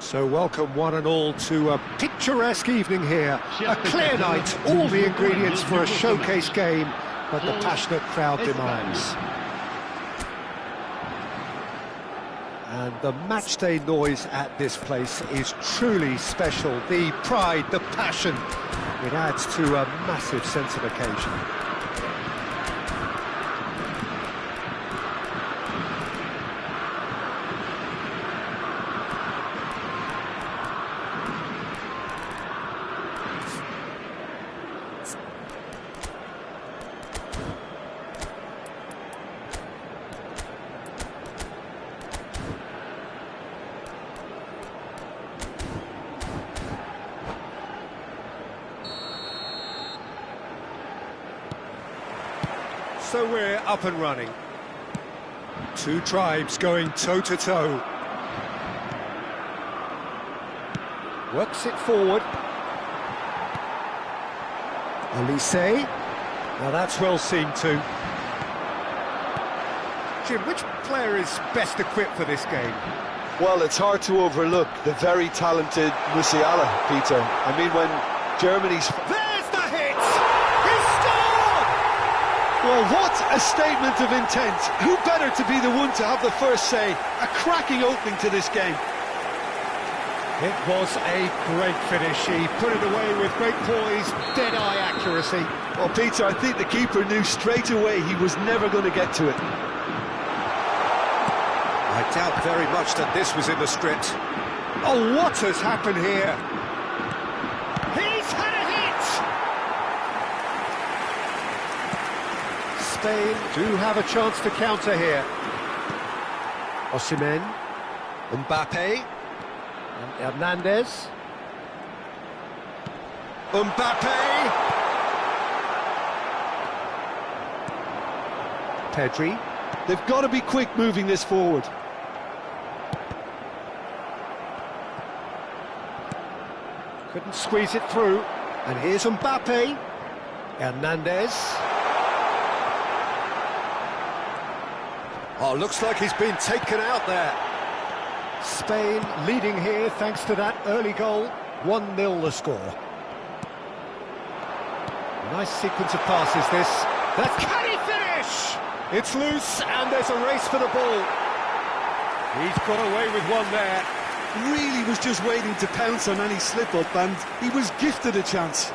So welcome one and all to a picturesque evening here. A clear night, all the ingredients for a showcase game, but the passionate crowd demands. And the matchday noise at this place is truly special. The pride, the passion, it adds to a massive sense of occasion. So we're up and running. Two tribes going toe-to-toe. Works it forward. Elise. Now that's well seen too. Jim, which player is best equipped for this game? Well, it's hard to overlook the very talented Musiala, Peter. I mean, when Germany's... There's the hit! He scored! Well, what a statement of intent. Who better to be the one to have the first say? A cracking opening to this game. It was a great finish. He put it away with great poise, dead-eye accuracy. Well, Peter, I think the keeper knew straight away he was never going to get to it. I doubt very much that this was in the script. Oh, what has happened here? He's had a hit! Spain do have a chance to counter here. Osimhen, Mbappe, and Hernandez. Mbappe! Pedri. They've got to be quick moving this forward. Couldn't squeeze it through. And here's Mbappe. Hernandez. Oh, looks like he's been taken out there. Spain leading here thanks to that early goal. 1-0 the score. Nice sequence of passes this. Can he finish? It's loose and there's a race for the ball. He's got away with one there. Really was just waiting to pounce on any slip-up, and he was gifted a chance.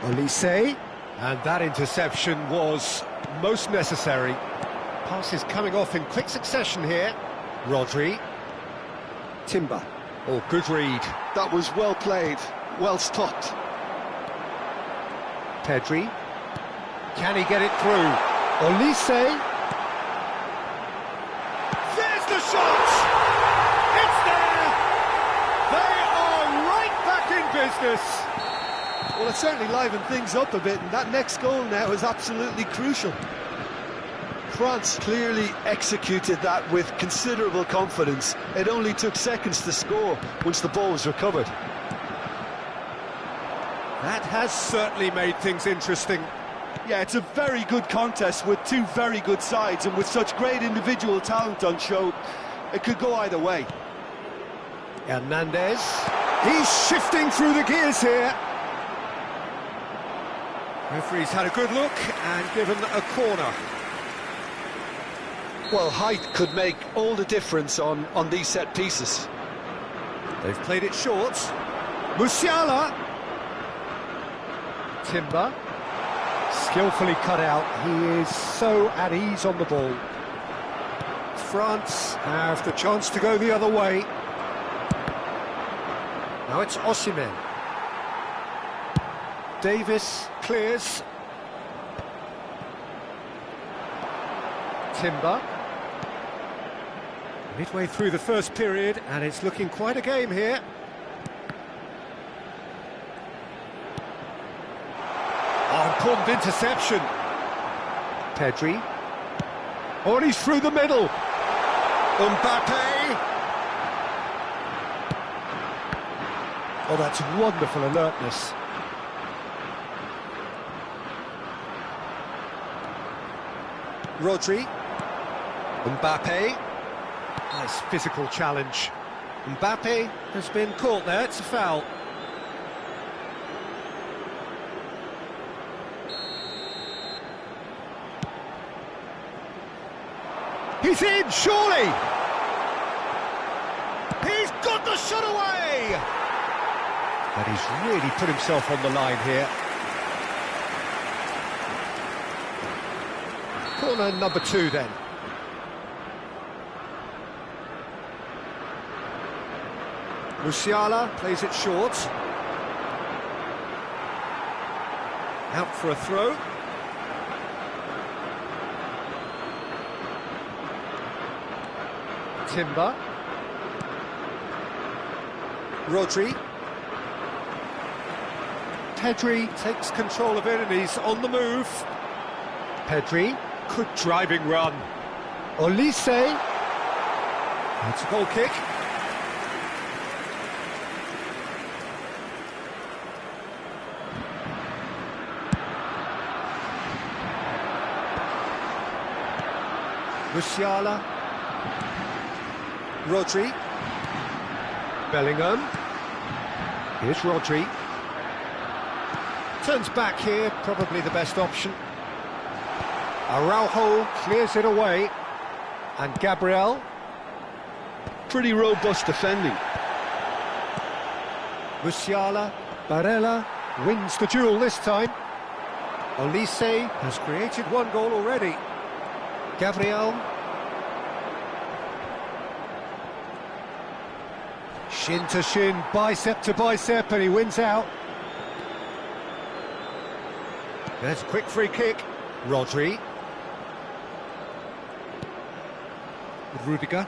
Olise, and that interception was most necessary. Passes coming off in quick succession here. Rodri. Timber. Oh, good read. That was well played, well stopped. Pedri. Can he get it through? Olise. There's the shot! It's there! They are right back in business! Well, it certainly livened things up a bit, and that next goal now is absolutely crucial. France clearly executed that with considerable confidence. It only took seconds to score once the ball was recovered. That has certainly made things interesting. Yeah, it's a very good contest with two very good sides, and with such great individual talent on show, it could go either way. Hernandez. He's shifting through the gears here. Referee's had a good look and given a corner. Well, height could make all the difference on these set pieces. They've played it short. Musiala. Timber. Skillfully cut out. He is so at ease on the ball. France have the chance to go the other way. Now it's Osimhen. Davis clears. Timber. Midway through the first period, and it's looking quite a game here. Oh, important interception. Pedri. Oh, and he's through the middle. Mbappe. Oh, that's wonderful alertness. Rodri. Mbappe. Nice physical challenge. Mbappe has been caught there, it's a foul. He's in, surely! He's got the shot away! And he's really put himself on the line here. Corner number 2 then. Musiala plays it short. Out for a throw. Timber. Rodri. Pedri takes control of it and he's on the move. Pedri. Good driving run. Olise. That's a goal kick. Musiala. Rodri. Bellingham. Here's Rodri. Turns back here, probably the best option. Araujo clears it away. And Gabriel. Pretty robust defending. Musiala. Barella wins the duel this time. Olise has created one goal already. Gabriel. Shin to shin, bicep to bicep, and he wins out. There's a quick free kick. Rodri. With Rudiger.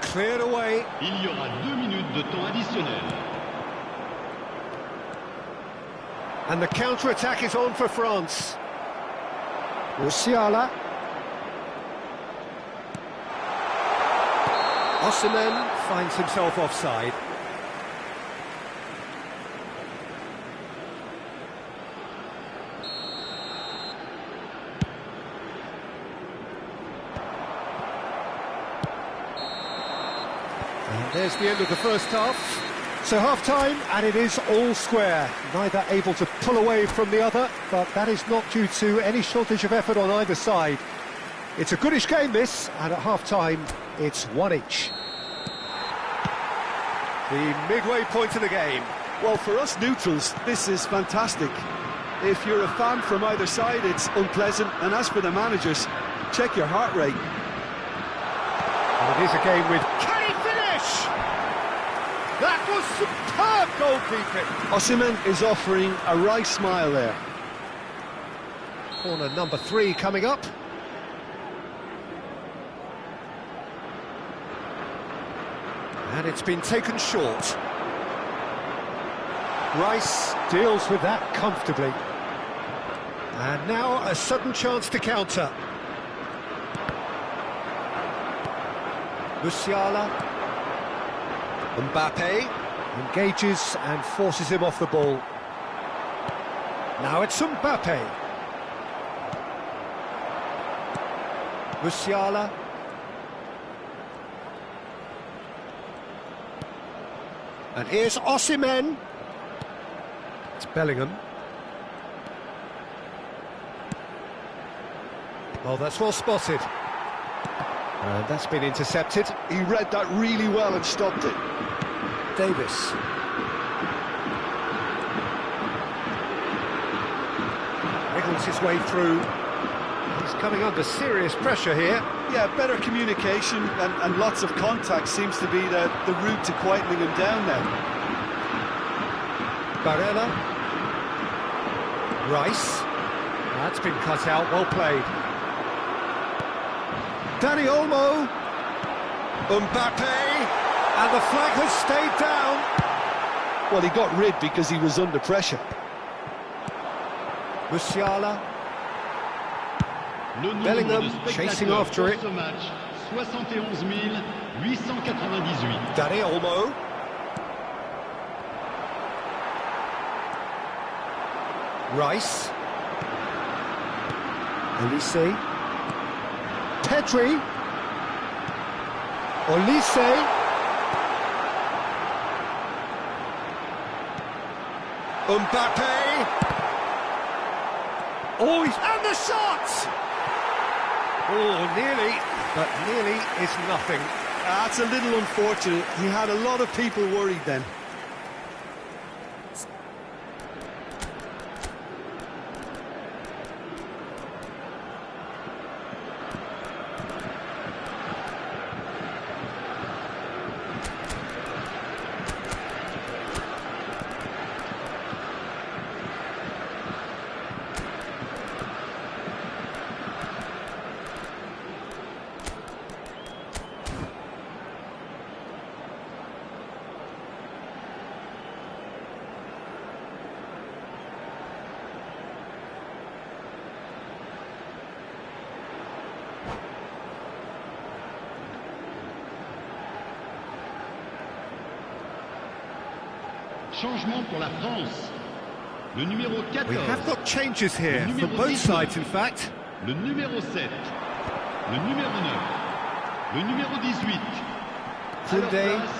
Cleared away. Il y aura 2 minutes de temps additionnel. And the counter-attack is on for France. Musiala. Osimhen finds himself offside. And there's the end of the first half. So half-time, and it is all square. Neither able to pull away from the other, but that is not due to any shortage of effort on either side. It's a goodish game, this, and at half-time, it's one each. The midway point of the game. Well, for us neutrals, this is fantastic. If you're a fan from either side, it's unpleasant. And as for the managers, check your heart rate. And it is a game with... Can he finish? That was superb goalkeeping. Osimhen is offering a wry smile there. Corner number 3 coming up. And it's been taken short. Rice deals with that comfortably. And now a sudden chance to counter. Musiala. Mbappe engages and forces him off the ball. Now it's Mbappe. Musiala. And here's Osimhen. It's Bellingham. Oh, that's well spotted. And that's been intercepted. He read that really well and stopped it. Davis. Wriggles his way through. He's coming under serious pressure here. Yeah, better communication and lots of contact seems to be the route to quietening him down now. Barella. Rice. That's been cut out, well played. Dani Olmo. Mbappe. And the flag has stayed down. Well, he got rid because he was under pressure. Musiala. Le nombre Bellingham de chasing spectateurs after pour it. ce match, 71 898. Dani Olmo. Rice. Olise. Pedri. Olise. Mbappe. Oh, and the shot! Oh, nearly, but nearly is nothing. That's a little unfortunate. He had a lot of people worried then. Changement pour la France. Le numéro 14. We have got changes here, Le for numéro both 19. sides in fact. Le numéro 7. Le numéro 9. Le numéro 18. À leur Koundé. place,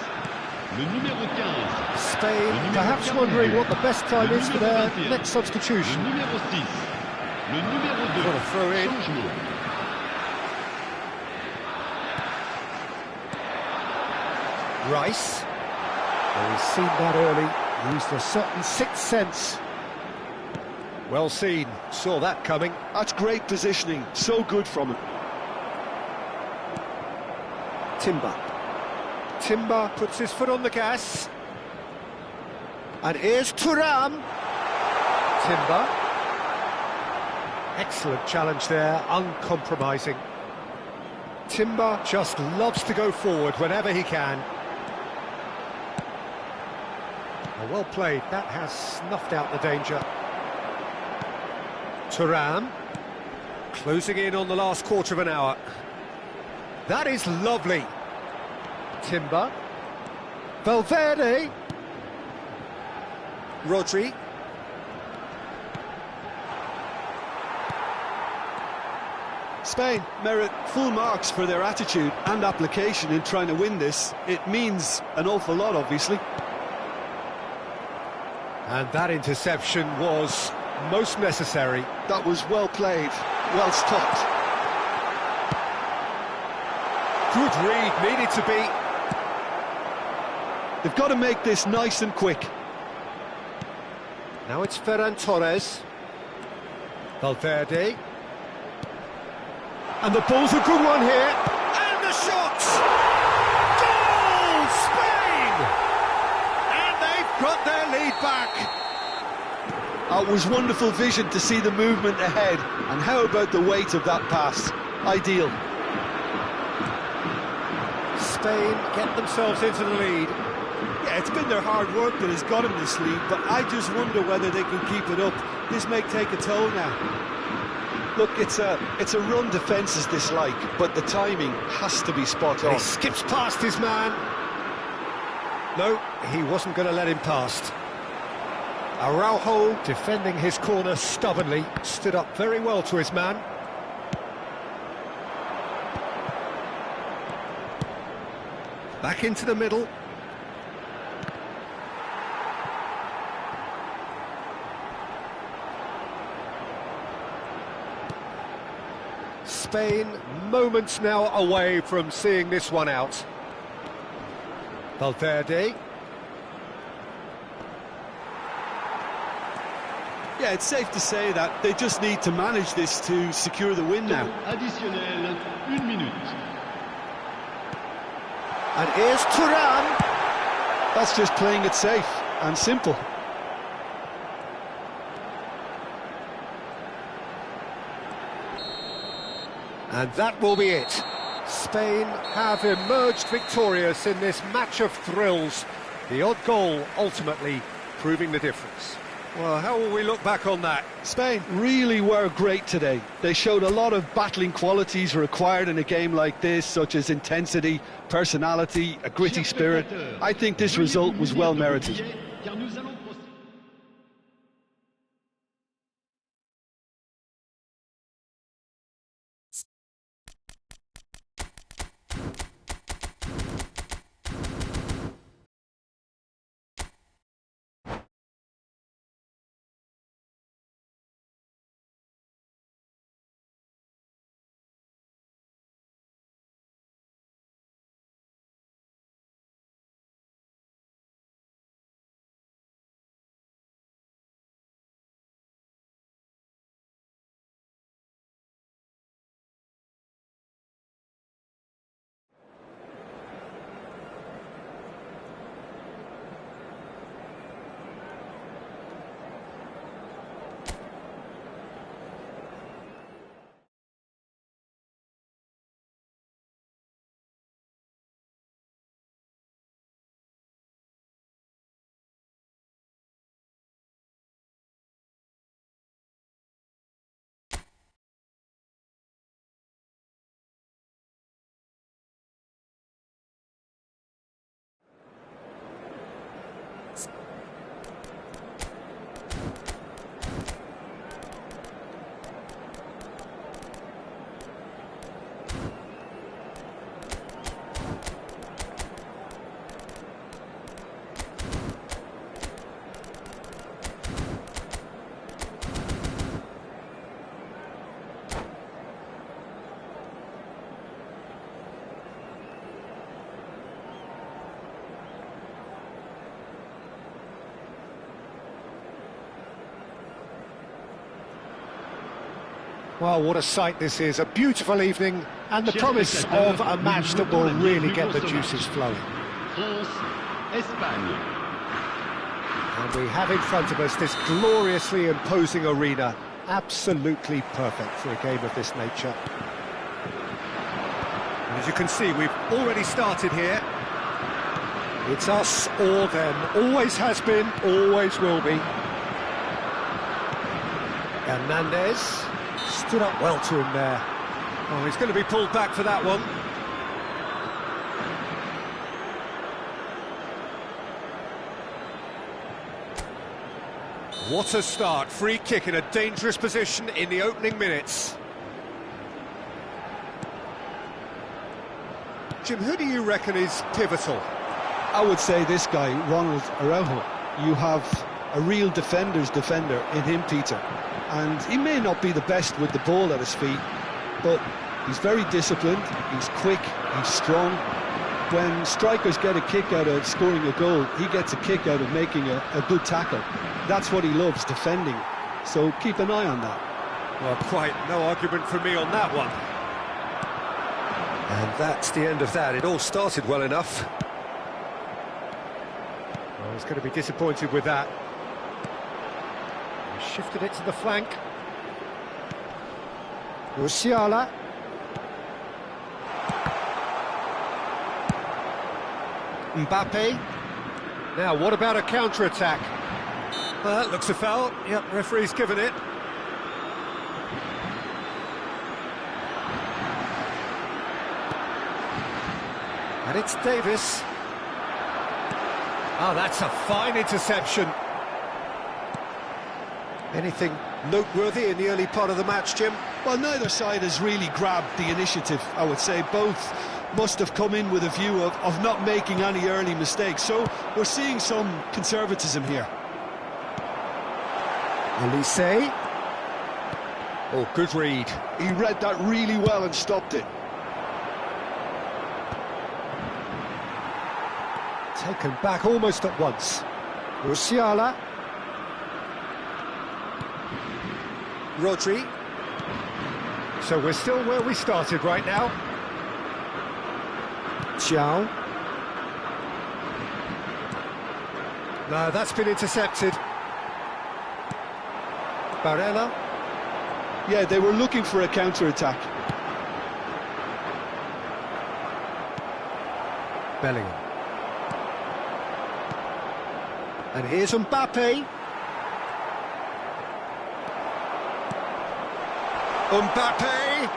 le numéro 15. Spain perhaps wondering what the best time is for their next Le substitution. numéro 6. Le numéro 2. What a throw in. Changement. Rice. Oh, he's seen that early. Used a certain sixth sense. Well seen, saw that coming. That's great positioning, so good from him. Timber puts his foot on the gas. And here's Thuram. Timber. Excellent challenge there, uncompromising. Timber just loves to go forward whenever he can. Well played, that has snuffed out the danger. Thuram, closing in on the last quarter of an hour. That is lovely. Timber. Valverde. Rodri. Spain merit full marks for their attitude and application in trying to win this. It means an awful lot, obviously. And that interception was most necessary. That was well played, well stopped. Good read, needed to be. They've got to make this nice and quick. Now it's Ferran Torres. Valverde. And the ball's a good one here. And the shot! Goal! Spain! And they've got their lead back. It was wonderful vision to see the movement ahead. And how about the weight of that pass? Ideal. Spain get themselves into the lead. Yeah, it's been their hard work that has got them this lead, but I just wonder whether they can keep it up. This may take a toll now. Look, it's a run defence is dislike, but the timing has to be spot on. He skips past his man. No, he wasn't going to let him past. Araujo, defending his corner stubbornly, stood up very well to his man. Back into the middle. Spain, moments now away from seeing this one out. Valverde. Yeah, it's safe to say that they just need to manage this to secure the win now. Additionnel, 1 minute. And here's Thuram. That's just playing it safe and simple. And that will be it. Spain have emerged victorious in this match of thrills. The odd goal ultimately proving the difference. Well, how will we look back on that? Spain really were great today. They showed a lot of battling qualities required in a game like this, such as intensity, personality, a gritty spirit. I think this result was well merited. Well, what a sight this is. A beautiful evening and the promise of a match that will really get the juices flowing. France, Espagne. And we have in front of us this gloriously imposing arena. Absolutely perfect for a game of this nature. And as you can see, we've already started here. It's us or them. Always has been, always will be. Hernandez stood up well to him there. Oh, he's going to be pulled back for that one. What a start. Free kick in a dangerous position in the opening minutes. Jim, who do you reckon is pivotal? I would say this guy, Ronald Araujo. You have a real defender's defender in him, Peter. And he may not be the best with the ball at his feet, but he's very disciplined, he's quick, he's strong. When strikers get a kick out of scoring a goal, he gets a kick out of making a good tackle. That's what he loves, defending. So keep an eye on that. Well, quite no argument from me on that one. And that's the end of that. It all started well enough. Well, he's going to be disappointed with that. He shifted it to the flank. Musiala. Mbappe. Now, what about a counter-attack? That looks a foul. Yep, referee's given it. And it's Davis. Oh, that's a fine interception. Anything noteworthy in the early part of the match, Jim? Well, neither side has really grabbed the initiative, I would say. Both must have come in with a view of not making any early mistakes. So we're seeing some conservatism here. Olise. Oh, good read. He read that really well and stopped it. Taken back almost at once. Musiala. Rodri. So we're still where we started right now. Ciao. No, that's been intercepted. Barella. Yeah, they were looking for a counter-attack. Bellingham. And here's Mbappe. Mbappe!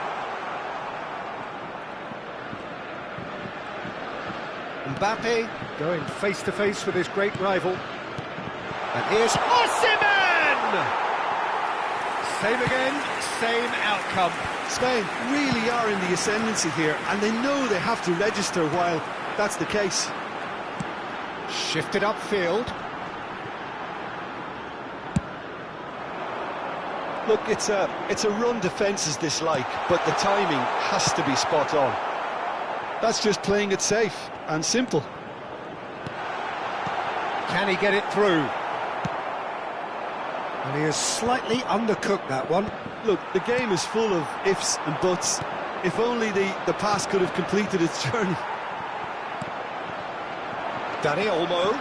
Mbappe going face-to-face with his great rival. And here's Osimhen! Same again, same outcome. Spain really are in the ascendancy here, and they know they have to register while that's the case. Shifted upfield. Look, it's a run defence is dislike, but the timing has to be spot on. That's just playing it safe and simple. Can he get it through? And he has slightly undercooked that one. Look, the game is full of ifs and buts. If only the pass could have completed its journey. Dani Olmo.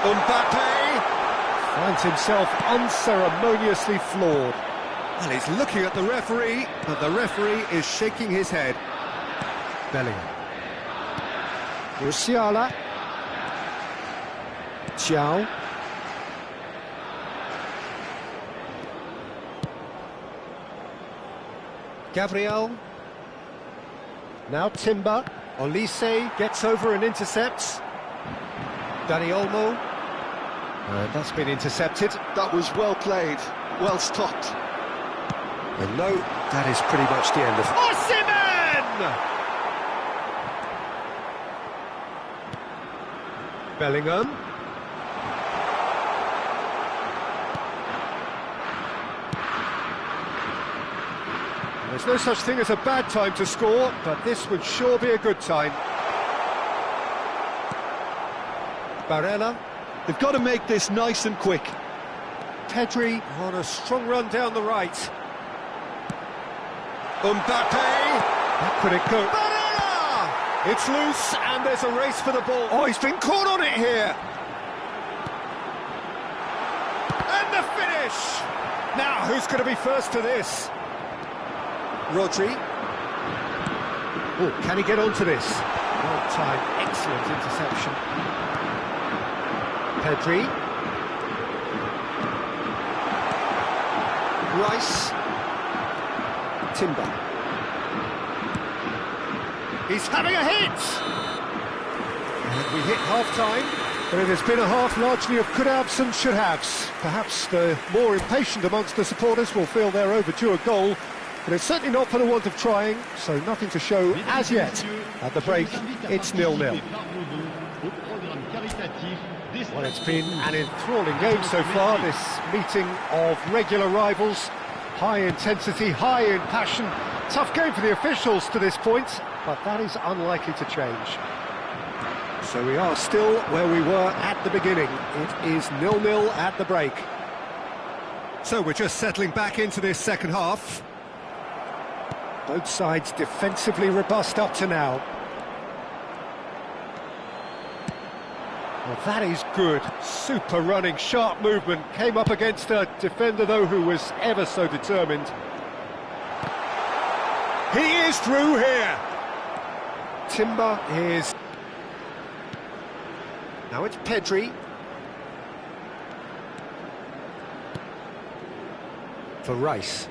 Mbappe Finds himself unceremoniously floored. and he's looking at the referee, but the referee is shaking his head. Bellingham. Musiala. Ciao. Gabriel. Now Timber. Olise gets over and intercepts. Dani Olmo. That's been intercepted. That was well played, well stopped. And no, that is pretty much the end of... Osimhen! Bellingham. There's no such thing as a bad time to score, but this would sure be a good time. Barella. They've got to make this nice and quick. Pedri on a strong run down the right. Mbappe! How could it go? Barella! It's loose and there's a race for the ball. Oh, he's been caught on it here. And the finish! Now, who's going to be first to this? Rodri. Oh, can he get onto this? Well timed, excellent interception. Pedri. Rice. Timber. He's having a hit! And we hit half-time, but it has been a half largely of could-haves and should-haves. Perhaps the more impatient amongst the supporters will feel they're overdue a goal, but it's certainly not for the want of trying, so nothing to show as yet. At the break, it's 0-0. Well, it's been an enthralling game so far, this meeting of regular rivals. High intensity, high in passion. Tough game for the officials to this point, but that is unlikely to change. So we are still where we were at the beginning. It is 0-0 at the break. So we're just settling back into this second half. Both sides defensively robust up to now. Well, that is good. Super running, sharp movement. Came up against a defender, though, who was ever so determined. He is through here. Timber is... Now it's Pedri. For Rice.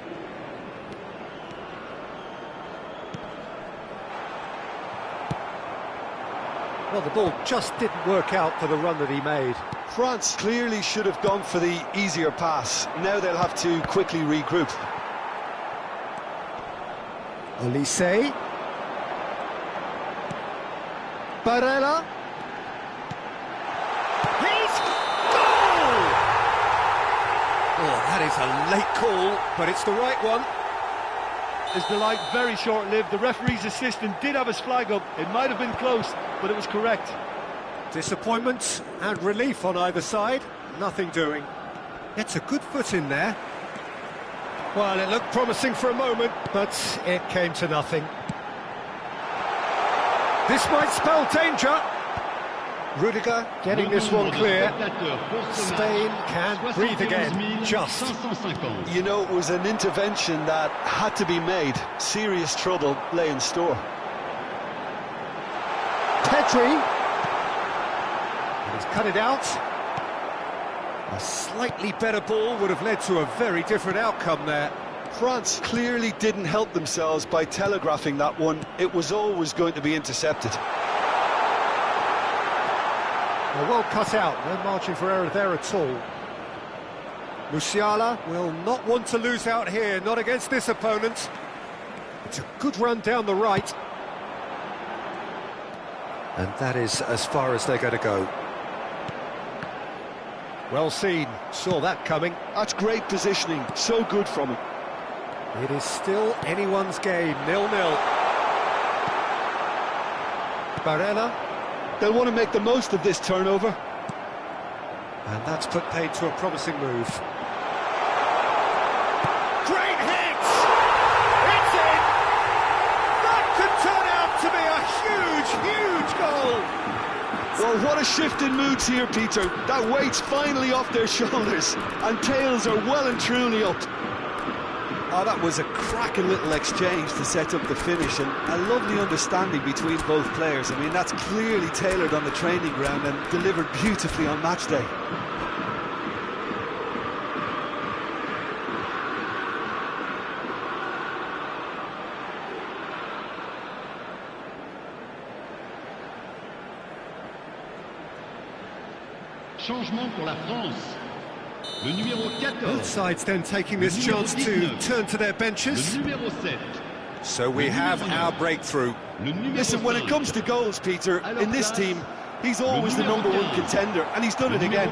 Well, the ball just didn't work out for the run that he made. France clearly should have gone for the easier pass. Now they'll have to quickly regroup. Olise. Barella. He's goal! Oh, that is a late call, but it's the right one. Is the light very short-lived? The referee's assistant did have his flag up. It might have been close, but it was correct. Disappointment and relief on either side. Nothing doing. It's a good foot in there. Well, it looked promising for a moment, but it came to nothing. This might spell danger. Rudiger getting this one clear. Spain can breathe again, just. You know, it was an intervention that had to be made. Serious trouble lay in store. Pedri. He's cut it out. A slightly better ball would have led to a very different outcome there. France clearly didn't help themselves by telegraphing that one. It was always going to be intercepted. Well cut out, no margin for error there at all. Musiala will not want to lose out here, not against this opponent. It's a good run down the right. And that is as far as they're going to go. Well seen, saw that coming. That's great positioning, so good from him. It is still anyone's game, 0-0. Barella. They'll want to make the most of this turnover. And that's put paid to a promising move. Great hit! It's in! That could turn out to be a huge, huge goal! Well, what a shift in moods here, Peter. That weight's finally off their shoulders, and tails are well and truly up. Oh, that was a cracking little exchange to set up the finish, and a lovely understanding between both players. I mean, that's clearly tailored on the training ground and delivered beautifully on match day. Changement pour la France. Le numéro 14. Both sides then taking this chance to turn to their benches. Le numéro 7. So we have our breakthrough. Listen, when it comes to goals, Peter, in this team, he's always the number one contender, and he's done it again.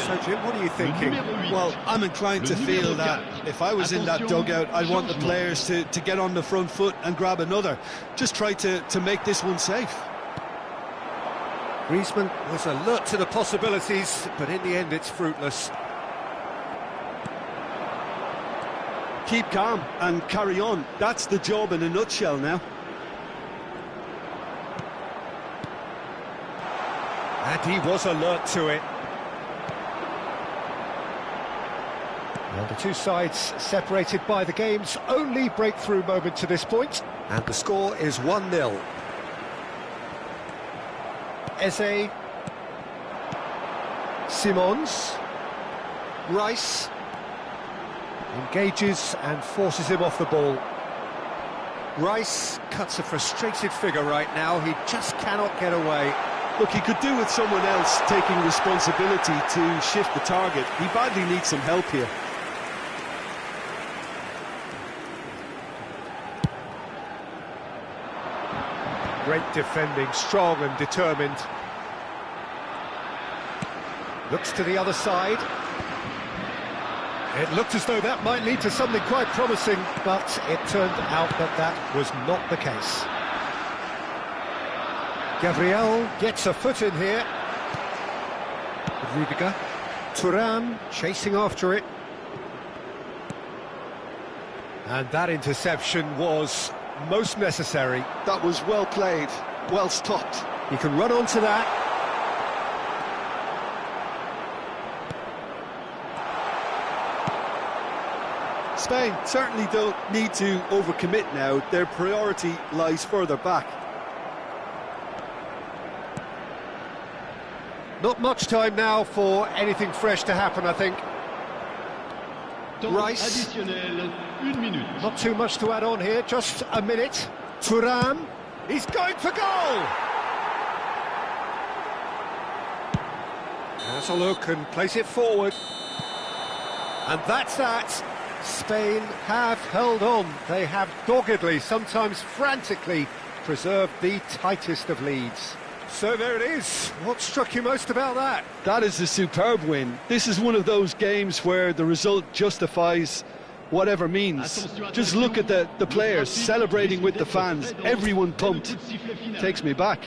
So, Jim, what are you thinking? Well, I'm inclined to feel that if I was in that dugout, I'd want the players to get on the front foot and grab another. Just try to make this one safe. Griezmann was alert to the possibilities, but in the end it's fruitless. Keep calm and carry on. That's the job in a nutshell now. And he was alert to it. And the two sides separated by the game's only breakthrough moment to this point. And the score is 1-0. Eze. Simons. Rice. Engages and forces him off the ball. Rice cuts a frustrated figure right now. He just cannot get away. Look, he could do with someone else taking responsibility to shift the target. He badly needs some help here. Great defending, strong and determined. Looks to the other side. It looked as though that might lead to something quite promising, but it turned out that that was not the case. Gabriel gets a foot in here. Rudiger. Thuram chasing after it. And that interception was most necessary. That was well played, well stopped. He can run onto that. Spain certainly don't need to overcommit now. Their priority lies further back. Not much time now for anything fresh to happen, I think. Rice. Additionnel, 1 minute. Not too much to add on here, just a minute. Thuram, he's going for goal! Has a look and plays it forward. And that's that. Spain have held on. They have doggedly, sometimes frantically, preserved the tightest of leads. So there it is. What struck you most about that? That is a superb win. This is one of those games where the result justifies whatever means. Just look at the players celebrating with the fans. Everyone pumped. Takes me back.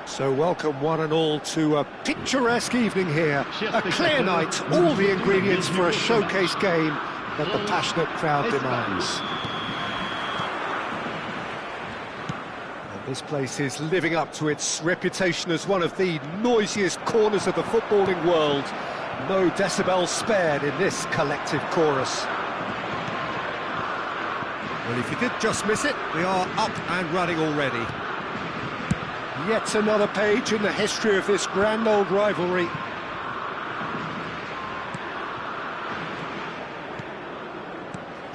So welcome one and all to a picturesque evening here. A clear night, all the ingredients for a showcase game that the passionate crowd demands. And this place is living up to its reputation as one of the noisiest corners of the footballing world. No decibels spared in this collective chorus. Well, if you did just miss it, we are up and running already. Yet another page in the history of this grand old rivalry.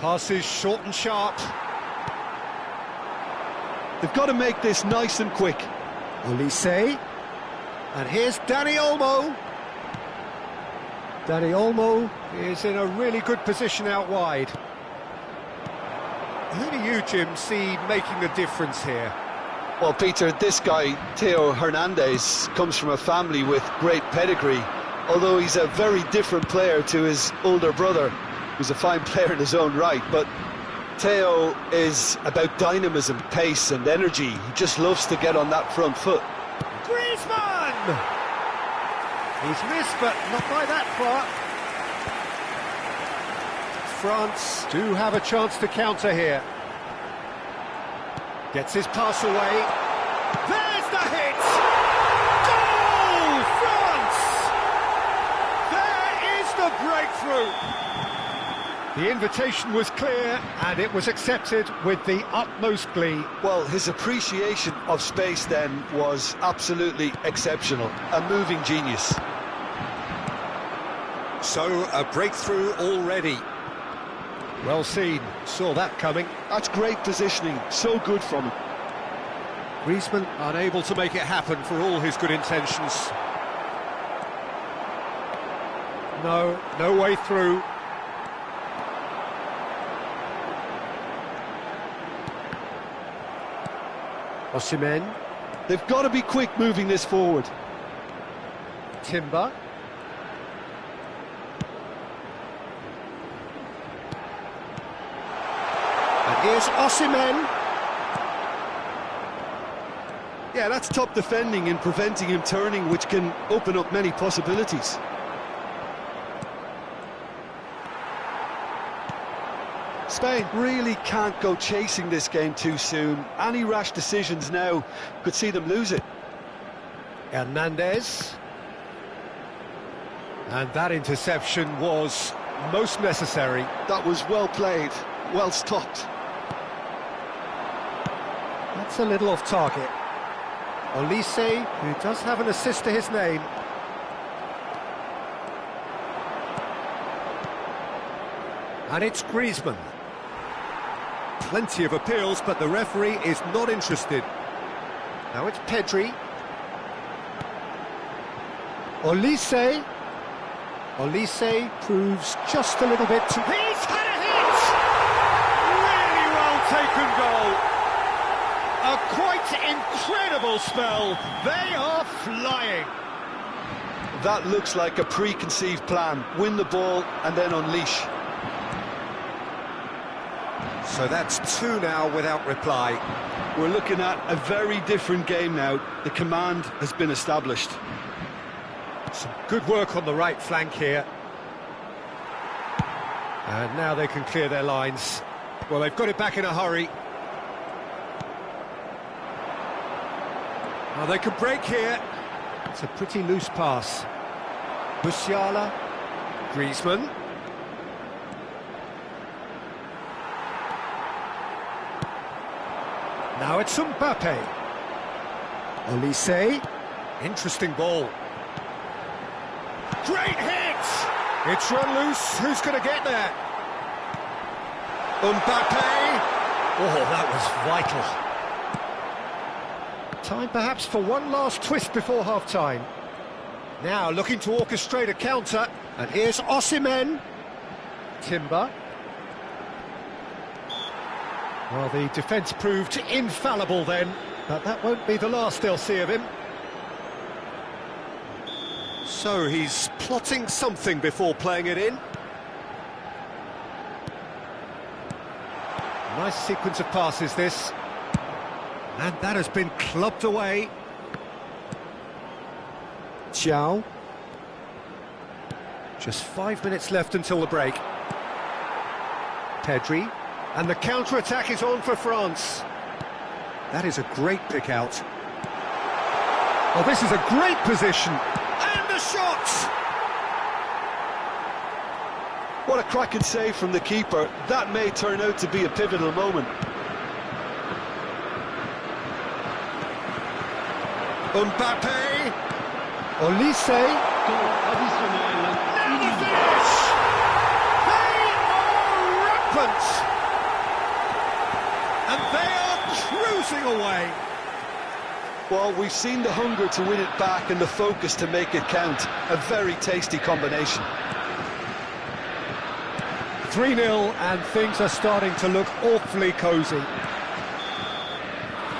Passes short and sharp. They've got to make this nice and quick. Olise. And here's Dani Olmo. Dani Olmo is in a really good position out wide. Who do you, Jim, see making the difference here? Well, Peter, this guy, Theo Hernandez, comes from a family with great pedigree, although he's a very different player to his older brother, who's a fine player in his own right. But Theo is about dynamism, pace and energy. He just loves to get on that front foot. Griezmann! He's missed, but not by that far. France do have a chance to counter here. Gets his pass away. There's the hit! Goal, France! There is the breakthrough! The invitation was clear, and it was accepted with the utmost glee. Well, his appreciation of space then was absolutely exceptional. A moving genius. So, a breakthrough already. Well seen, saw that coming. That's great positioning, so good from him. Griezmann unable to make it happen for all his good intentions. No way through. Osimhen. They've got to be quick moving this forward. Timber. And here's Osimhen. Yeah, that's top defending and preventing him turning, which can open up many possibilities. Spain really can't go chasing this game too soon. Any rash decisions now could see them lose it. Hernandez. And that interception was most necessary. That was well played, well stopped. That's a little off target. Olise, who does have an assist to his name. And it's Griezmann. Plenty of appeals, but the referee is not interested. Now it's Pedri. Olise. Olise proves just a little bit too... He's had a hit! Really well taken goal. A quite incredible spell. They are flying. That looks like a preconceived plan. Win the ball and then unleash. So that's two now without reply. We're looking at a very different game now. The command has been established. Some good work on the right flank here. And now they can clear their lines. Well, they've got it back in a hurry. Well, they could break here. It's a pretty loose pass. Musiala. Griezmann. Now it's Mbappe. Olise. Interesting ball. Great hit! It's run loose. Who's going to get there? Mbappe. Oh, that was vital. Time perhaps for one last twist before half-time. Now looking to orchestrate a counter. And here's Osimhen. Timber. Well, the defence proved infallible then, but that won't be the last they'll see of him. So he's plotting something before playing it in. Nice sequence of passes, this. And that has been clubbed away. Zhao. Just 5 minutes left until the break. Pedri. And the counter-attack is on for France. That is a great pick-out. Oh, this is a great position. And the shot! What a cracking save from the keeper. That may turn out to be a pivotal moment. Mbappe. Olise. Temps additionnel. Now the finish! They are rampant! And they are cruising away. Well, we've seen the hunger to win it back and the focus to make it count. A very tasty combination. 3-0 and things are starting to look awfully cosy.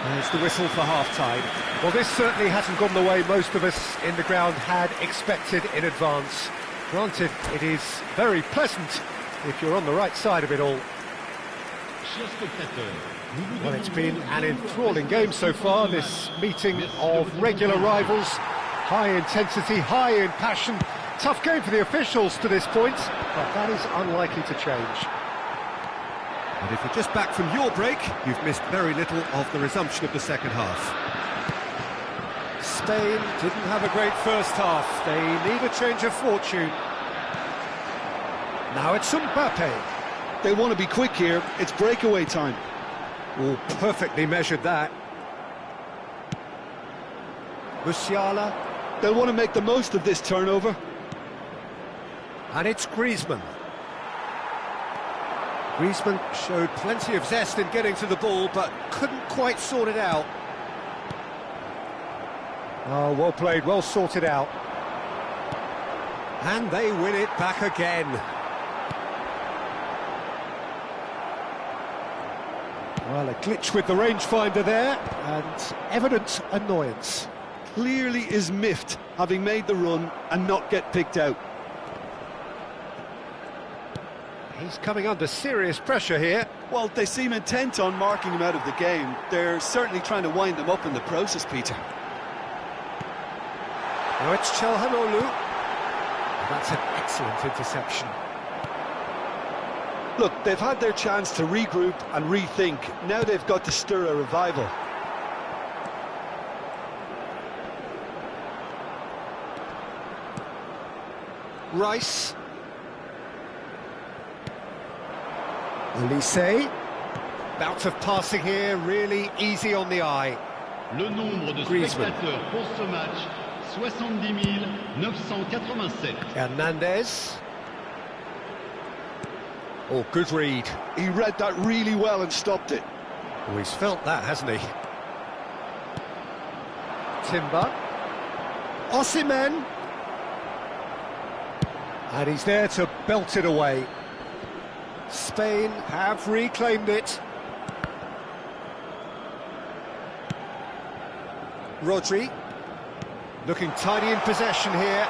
There's the whistle for half-time. Well, this certainly hasn't gone the way most of us in the ground had expected in advance. Granted, it is very pleasant if you're on the right side of it all. Chers spectateurs, nous vous Well, it's demandons been de an bien enthralling vouloir game so far, this meeting Merci of de votre regular attention. rivals. High intensity, high in passion. Tough game for the officials to this point, but that is unlikely to change. And if you're just back from your break, you've missed very little of the resumption of the second half. Spain didn't have a great first half. They need a change of fortune. Now it's Mbappe. They want to be quick here. It's breakaway time. Oh, perfectly measured that. Musiala. They'll want to make the most of this turnover. And it's Griezmann. Griezmann showed plenty of zest in getting to the ball, but couldn't quite sort it out. Oh, well played, well sorted out. And they win it back again. Well, a glitch with the rangefinder there, and evident annoyance. Clearly is miffed, having made the run and not get picked out. He's coming under serious pressure here. Well, they seem intent on marking him out of the game. They're certainly trying to wind them up in the process, Peter. Now it's Chalhanoglu. That's an excellent interception. Look, they've had their chance to regroup and rethink. Now they've got to stir a revival. Rice. Olise. Bout of passing here, really easy on the eye. Le nombre de Griezmann. spectateurs pour ce match, 70 987. Hernandez. Oh, good read. He read that really well and stopped it. Oh, he's felt that, hasn't he? Timber. Osimhen. And he's there to belt it away. Spain have reclaimed it. Rodri. Looking tidy in possession here.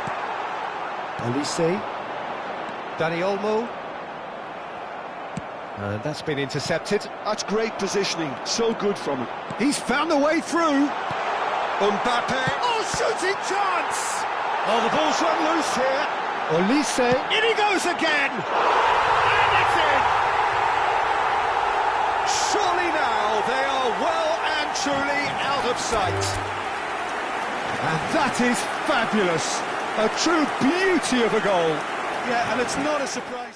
Olise. Dani Olmo. And that's been intercepted. That's great positioning. So good from him. He's found the way through. Mbappe. Oh, shooting chance! Oh, the ball's run loose here. Olise. In he goes again! And it's in! Surely now they are well and truly out of sight. And that is fabulous. A true beauty of a goal. Yeah, and it's not a surprise.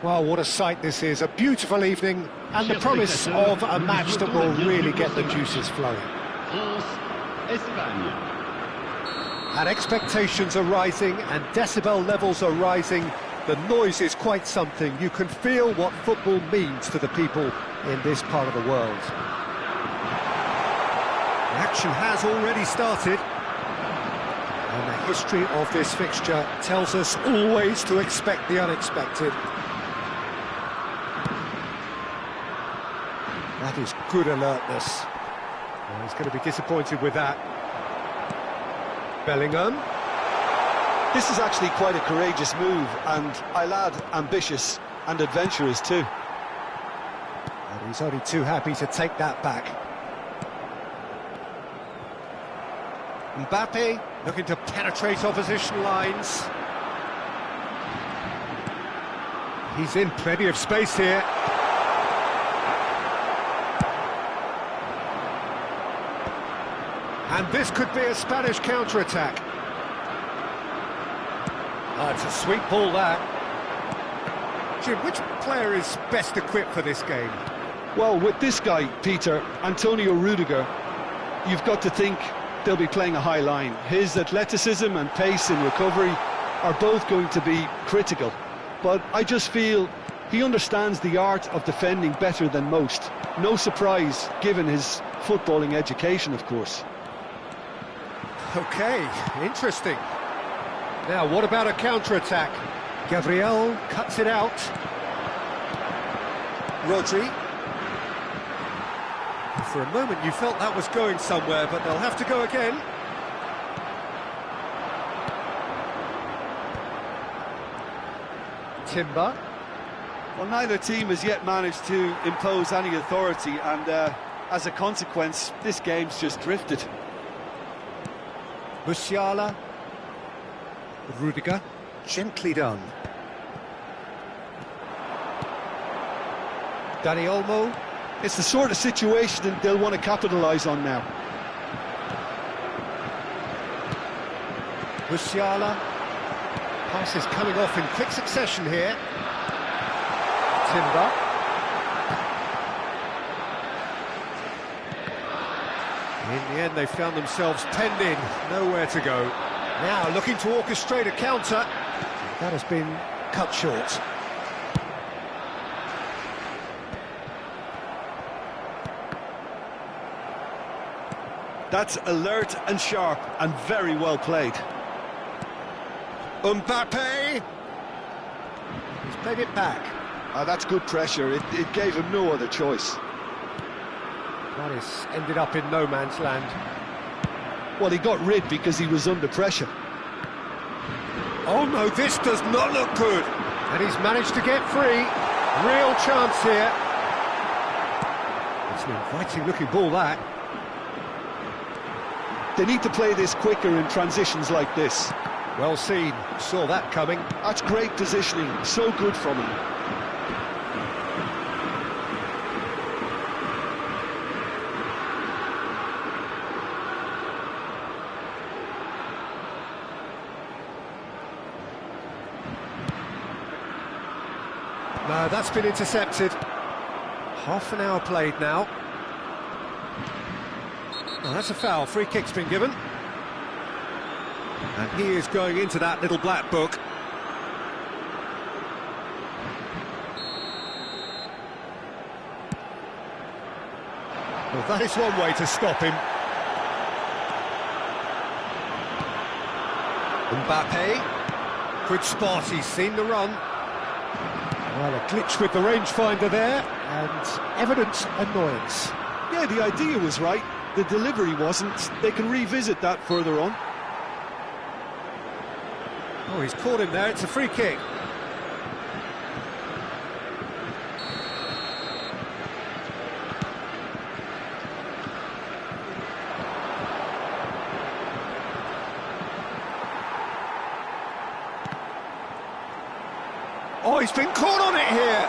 Well, what a sight this is, a beautiful evening, and the promise of a match that will really get the juices flowing. France, Espagne. And expectations are rising, and decibel levels are rising. The noise is quite something. You can feel what football means to the people in this part of the world. The action has already started. And the history of this fixture tells us always to expect the unexpected. That is good alertness. Well, he's going to be disappointed with that. Bellingham. This is actually quite a courageous move, and I'll add ambitious and adventurous too. And he's only too happy to take that back. Mbappe looking to penetrate opposition lines. He's in plenty of space here. And this could be a Spanish counter-attack. Oh, it's a sweet ball, that. Jim, which player is best equipped for this game? Well, with this guy, Peter, Antonio Rudiger, you've got to think they'll be playing a high line. His athleticism and pace in recovery are both going to be critical. But I just feel he understands the art of defending better than most. No surprise, given his footballing education, of course. Okay, interesting. Now, what about a counter-attack? Gabriel cuts it out. Rodri. For a moment you felt that was going somewhere, but they'll have to go again. Timber. Well, neither team has yet managed to impose any authority, and as a consequence, this game's just drifted. Musiala. Rudiger. Gently done. Dani Olmo. It's the sort of situation that they'll want to capitalise on now. Musiala. Passes coming off in quick succession here. Timber. In the end, they found themselves penned in, nowhere to go. Now looking to orchestrate a counter. That has been cut short. That's alert and sharp and very well played. Mbappe! He's played it back. That's good pressure. It gave him no other choice. That is ended up in no man's land. Well, he got rid because he was under pressure. Oh no, this does not look good. And he's managed to get free. Real chance here. It's an inviting looking ball, that. They need to play this quicker in transitions like this. Well seen, saw that coming. That's great positioning, so good from him. No, that's been intercepted. Half an hour played now. Oh, that's a foul, free kick's been given. And he is going into that little black book. Well, that is one way to stop him. Mbappe. Good spot, he's seen the run. Well, a glitch with the rangefinder there, and evident annoyance. Yeah, the idea was right. The delivery wasn't. They can revisit that further on. Oh, he's caught him there, it's a free kick. Oh, he's been caught on it here.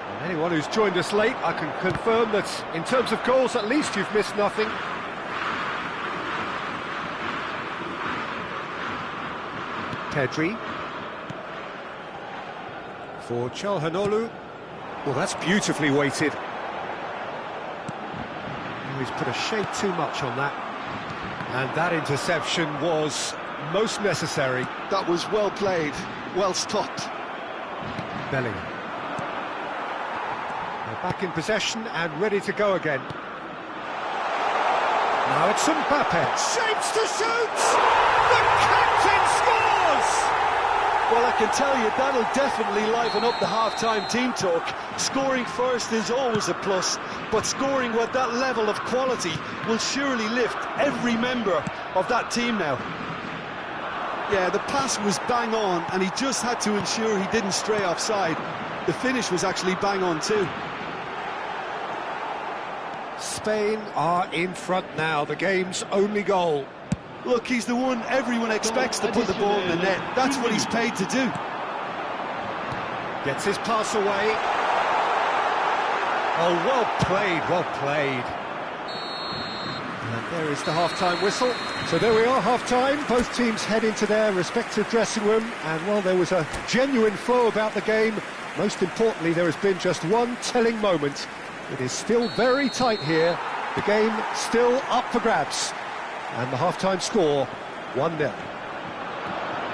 And anyone who's joined us late, I can confirm that in terms of goals, at least you've missed nothing. Pedri. For Çalhanoğlu. Well, that's beautifully weighted. Oh, he's put a shade too much on that. And that interception was most necessary. That was well played, well stopped. Bellingham. They're back in possession and ready to go again. Now it's Mbappe. Shapes to shoot! The captain scores! Well, I can tell you, that'll definitely liven up the half-time team talk. Scoring first is always a plus, but scoring with that level of quality will surely lift every member of that team now. Yeah, the pass was bang on, and he just had to ensure he didn't stray offside. The finish was actually bang on too. Spain are in front now, the game's only goal. Look, he's the one everyone expects to put the ball in the net. That's what he's paid to do. Gets his pass away. Oh, well played, well played. And there is the half-time whistle. So there we are, half-time. Both teams head into their respective dressing room, and while there was a genuine flow about the game, most importantly, there has been just one telling moment. It is still very tight here. The game still up for grabs. And the half-time score, 1-0.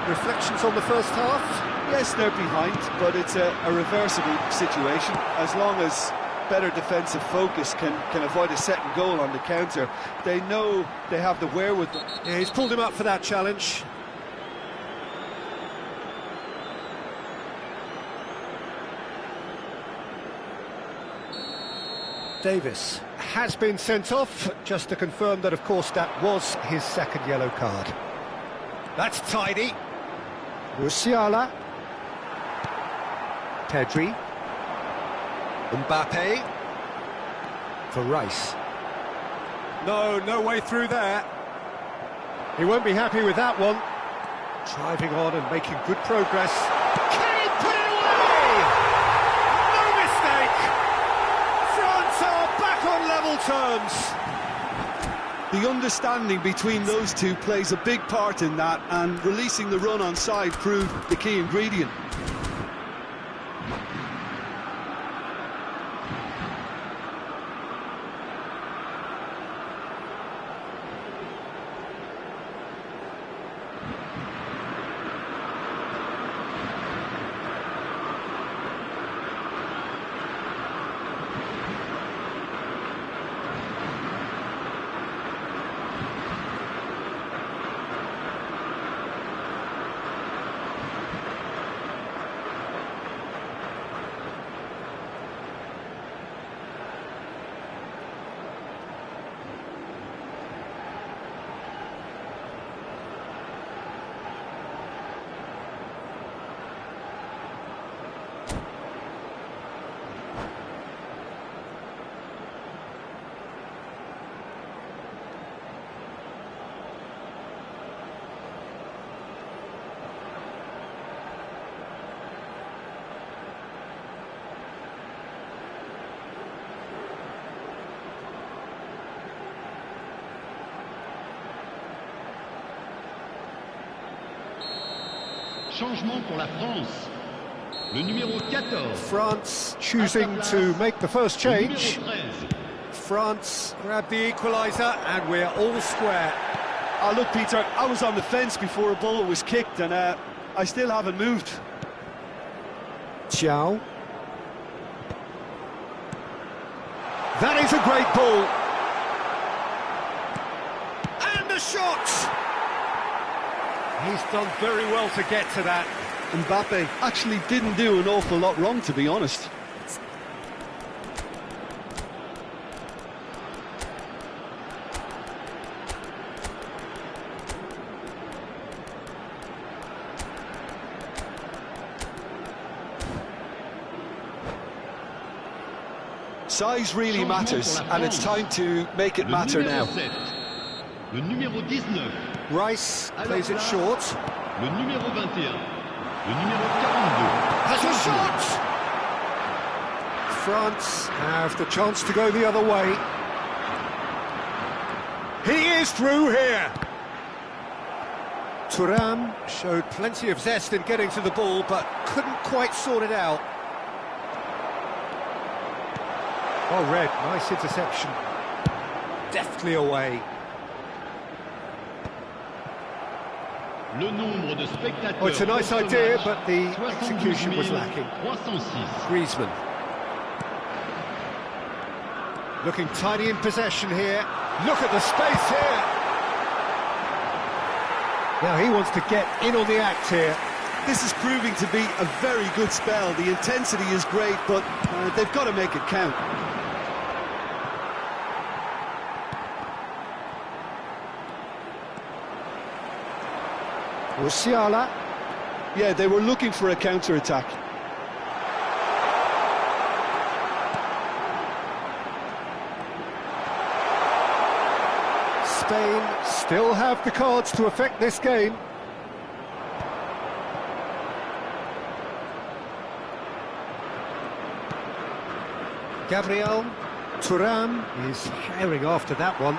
Reflections on the first half? Yes, they're behind, but it's a reversible situation. As long as better defensive focus can avoid a second goal on the counter, they know they have the wherewithal. Yeah, he's pulled him up for that challenge. Davis has been sent off, just to confirm that, of course, that was his second yellow card. That's tidy. Musiala. Pedri. Mbappe. For Rice. No way through there. He won't be happy with that one. Driving on and making good progress. Can he put it away? No mistake! France are back on level terms. The understanding between those two plays a big part in that, and releasing the run on side proved the key ingredient. Changement pour la France. Le numéro 14. France choosing to make the first change. Le numéro 13. France grab the equaliser and we're all square. Oh, look, Peter, I was on the fence before a ball was kicked, and I still haven't moved. Thiaw. That is a great ball. And the shot! He's done very well to get to that. Mbappe actually didn't do an awful lot wrong, to be honest. Size really matters, and it's time to make it matter now. Le numéro 19. Rice plays it short. Le numéro 21. Le numéro 42. Has a shot! France have the chance to go the other way. He is through here. Thuram showed plenty of zest in getting to the ball, but couldn't quite sort it out. Well read, nice interception. Deftly away. Le nombre de spectateurs. Oh, it's a nice idea, but the execution was lacking. 306. Griezmann. Looking tidy in possession here. Look at the space here. Now he wants to get in on the act here. This is proving to be a very good spell. The intensity is great, but they've got to make it count. Musiala. Yeah, they were looking for a counter-attack. Spain still have the cards to affect this game. Gabriel. Thuram is herring after that one.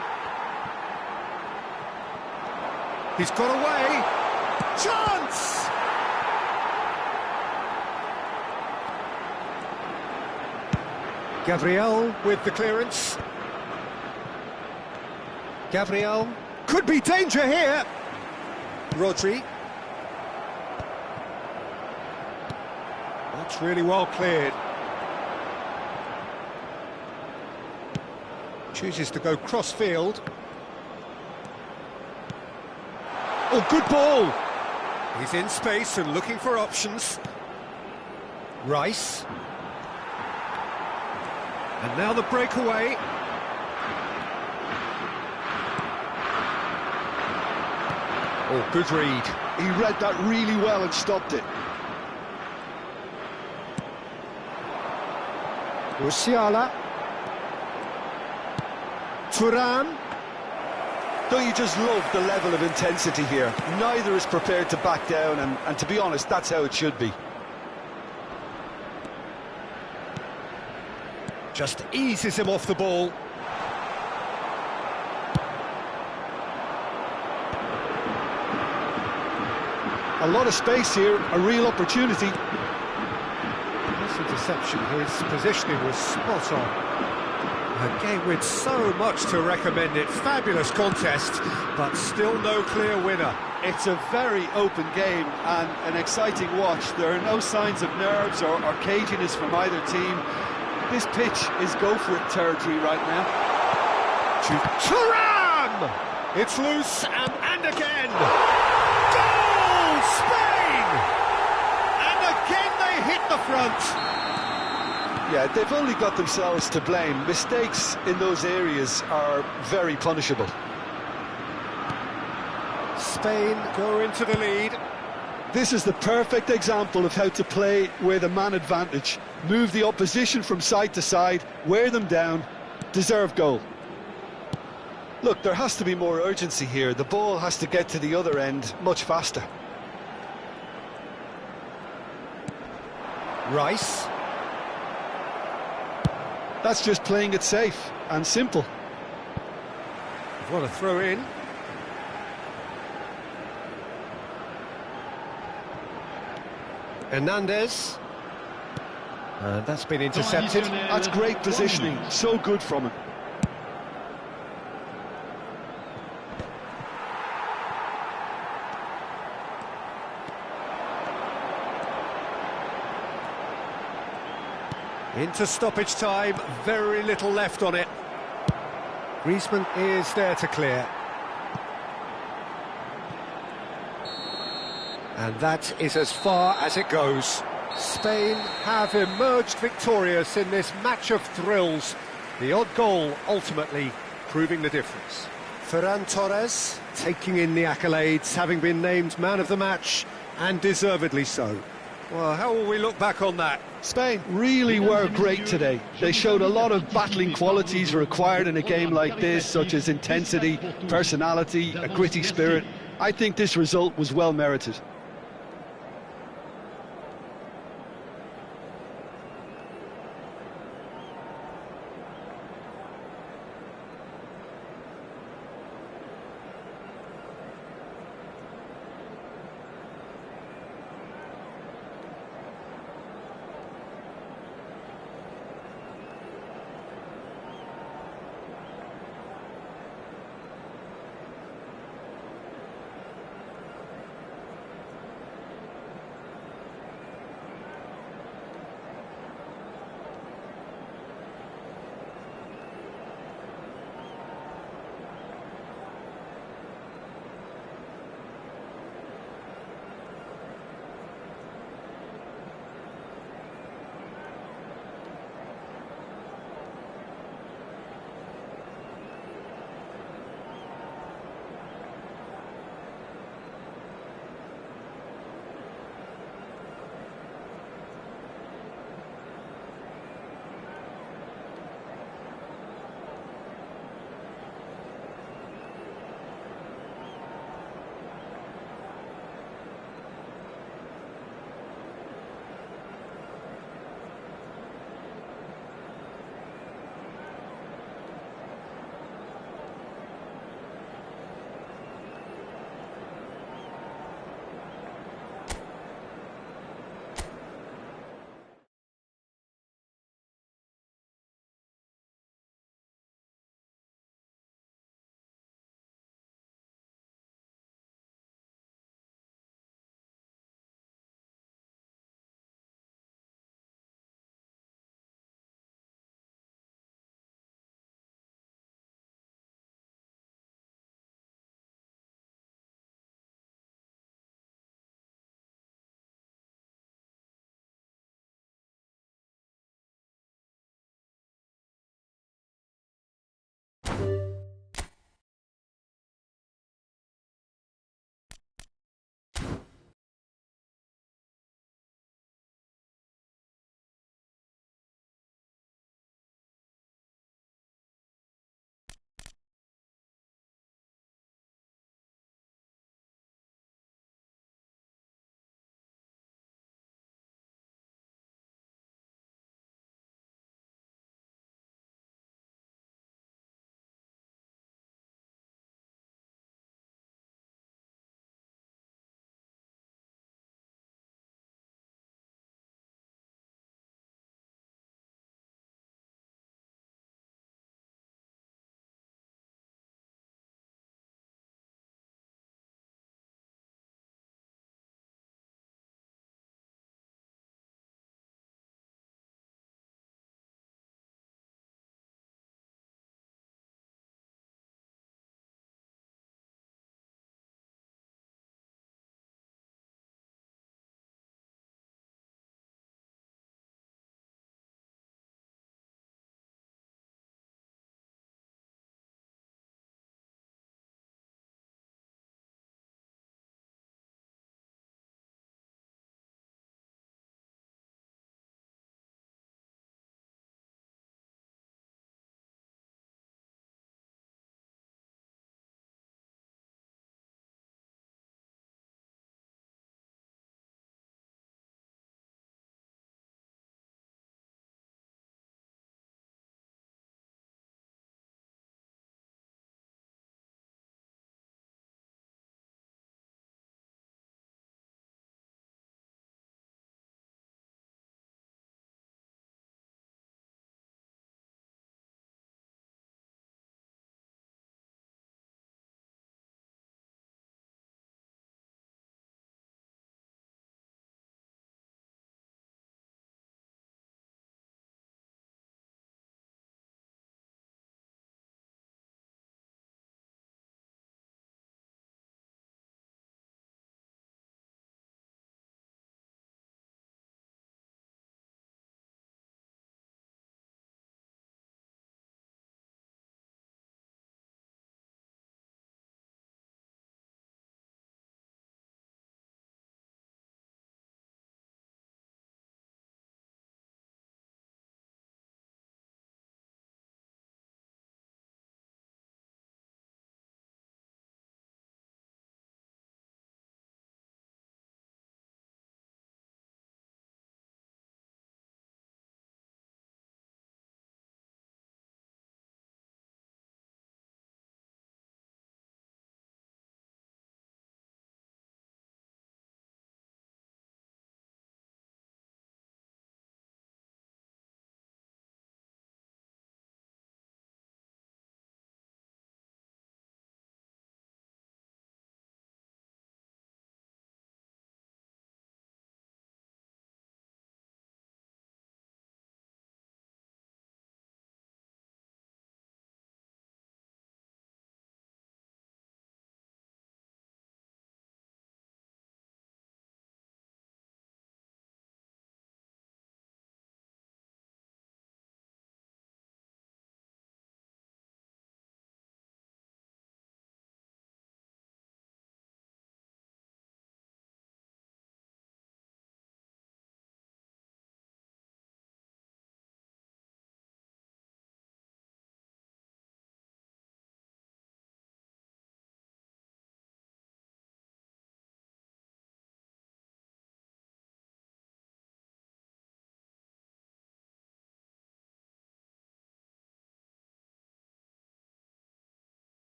He's got away. Chance! Gabriel with the clearance. Gabriel. Could be danger here. Rodri. That's really well cleared. Chooses to go cross-field. Oh, good ball! He's in space and looking for options. Rice. And now the breakaway. Oh, good read. He read that really well and stopped it. Musiala. Thuram. Don't you just love the level of intensity here? Neither is prepared to back down, and to be honest, that's how it should be. Just eases him off the ball. A lot of space here, a real opportunity. This interception, his positioning was spot on. A game with so much to recommend it. Fabulous contest, but still no clear winner. It's a very open game and an exciting watch. There are no signs of nerves or caginess from either team. This pitch is go-for-it territory right now. Thuram! It's loose and again! Goal! Spain! And again they hit the front. Yeah, they've only got themselves to blame. Mistakes in those areas are very punishable. Spain go into the lead. This is the perfect example of how to play with a man advantage. Move the opposition from side to side, wear them down, deserve goal. Look, there has to be more urgency here. The ball has to get to the other end much faster. Rice. That's just playing it safe and simple. What a throw in. Hernandez. That's been intercepted. That's great positioning. So good from him. Into stoppage time, very little left on it. Griezmann is there to clear. And that is as far as it goes. Spain have emerged victorious in this match of thrills. The odd goal ultimately proving the difference. Ferran Torres taking in the accolades, having been named man of the match, and deservedly so. Well, how will we look back on that? Spain really were great today. They showed a lot of battling qualities required in a game like this, such as intensity, personality, a gritty spirit. I think this result was well merited.